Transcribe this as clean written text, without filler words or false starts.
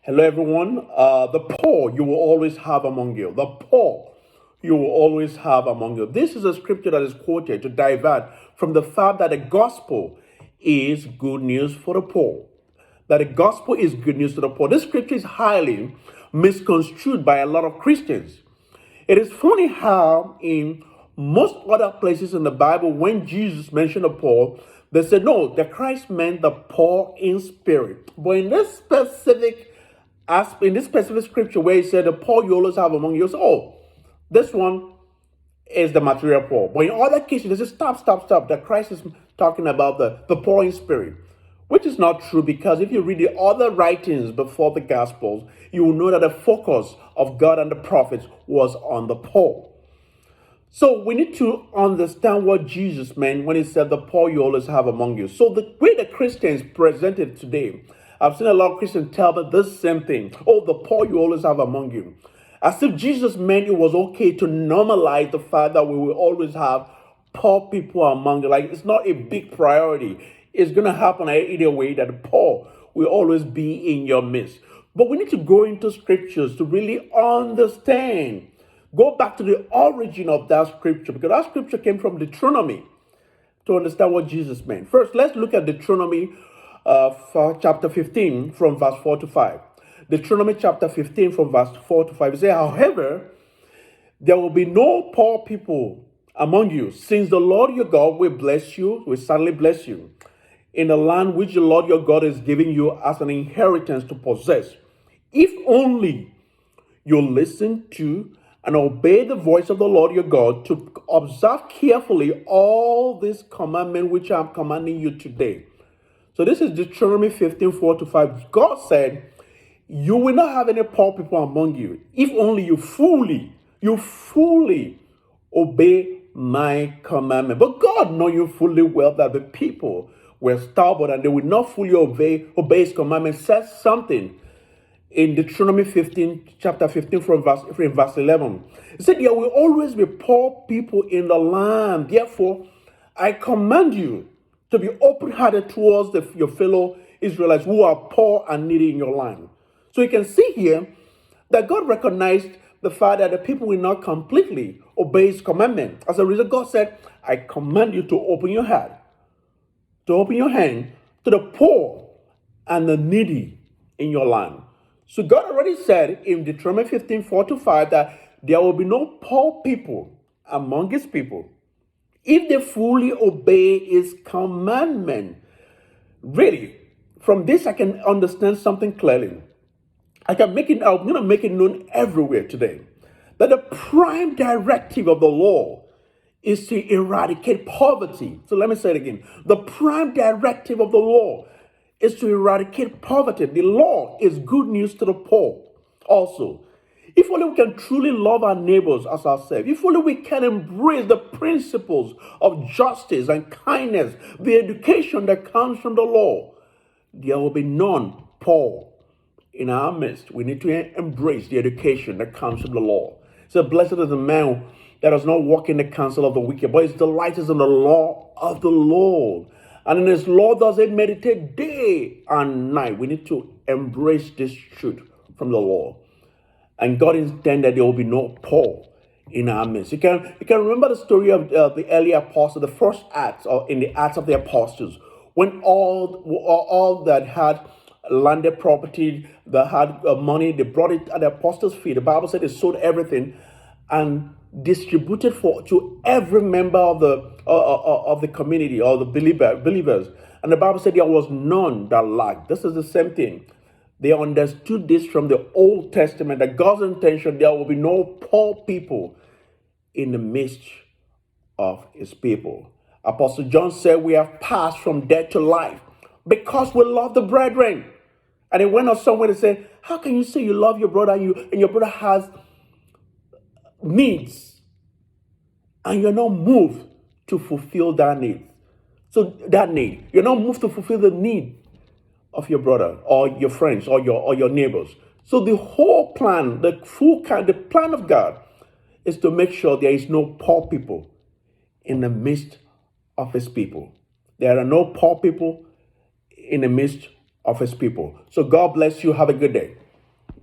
Hello, everyone. The poor you will always have among you. The poor you will always have among you. This is a scripture that is quoted to divert from the fact that the gospel is good news for the poor. That the gospel is good news to the poor. This scripture is highly misconstrued by a lot of Christians. It is funny how in most other places in the Bible, when Jesus mentioned the poor, they said, no, the Christ meant the poor in spirit. But in this specific scripture where he said the poor you always have among you, say, oh, this one is the material poor. But in other cases, they say, stop. The Christ is talking about the poor in spirit, which is not true because if you read the other writings before the Gospels, you will know that the focus of God and the prophets was on the poor. So we need to understand what Jesus meant when he said the poor you always have among you. So the way the Christians present it today, I've seen a lot of Christians tell me this same thing. Oh, the poor you always have among you. As if Jesus meant it was okay to normalize the fact that we will always have poor people among you. Like it's not a big priority. It's going to happen either way that the poor will always be in your midst. But we need to go into scriptures to really understand. Go back to the origin of that scripture because that scripture came from Deuteronomy to understand what Jesus meant. First, let's look at Deuteronomy for chapter 15 from verse 4 to 5. Deuteronomy chapter 15 from verse 4 to 5. It says, however, there will be no poor people among you, since the Lord your God will bless you, will certainly bless you, in the land which the Lord your God is giving you as an inheritance to possess. If only you listen to and obey the voice of the Lord your God to observe carefully all these commandments which I am commanding you today. So this is Deuteronomy 15, 4 to 5. God said, you will not have any poor people among you if only you fully obey my commandment. But God knows you fully well that the people were stubborn and they would not fully obey his commandment. Says something in Deuteronomy 15, chapter 15 from verse 11. It said, there will always be poor people in the land. Therefore, I command you to be open-hearted towards your fellow Israelites who are poor and needy in your land. So you can see here that God recognized the fact that the people will not completely obey his commandment. As a result, God said, I command you to open your heart, to open your hand to the poor and the needy in your land. So God already said in Deuteronomy 15, 4 to 5 that there will be no poor people among his people if they fully obey his commandment. Really, from this I can understand something clearly. I'm going to make it known everywhere today that the prime directive of the law is to eradicate poverty. So let me say it again. The prime directive of the law is to eradicate poverty. The law is good news to the poor also. If only we can truly love our neighbors as ourselves, if only we can embrace the principles of justice and kindness, the education that comes from the law, there will be none poor in our midst. We need to embrace the education that comes from the law. So blessed is the man that does not walk in the counsel of the wicked, but his delight is in the law of the Lord. And in his law does it meditate day and night. We need to embrace this truth from the law. And God intended there will be no poor in our midst. You can remember the story of the early apostles, the first acts, or in the Acts of the Apostles, when all that had landed property, that had money, they brought it at the apostles' feet. The Bible said they sold everything and distributed to every member of the community or the believers. And the Bible said there was none that lacked. This is the same thing. They understood this from the Old Testament, that God's intention, there will be no poor people in the midst of his people. Apostle John said we have passed from death to life because we love the brethren. And he went on somewhere to say, how can you say you love your brother and your brother has needs and you're not moved to fulfill that need? So that need, you're not moved to fulfill the need of your brother or your friends or your neighbors. So the whole plan, the plan of God is to make sure there is no poor people in the midst of his people. There are no poor people in the midst of his people. So God bless you. Have a good day.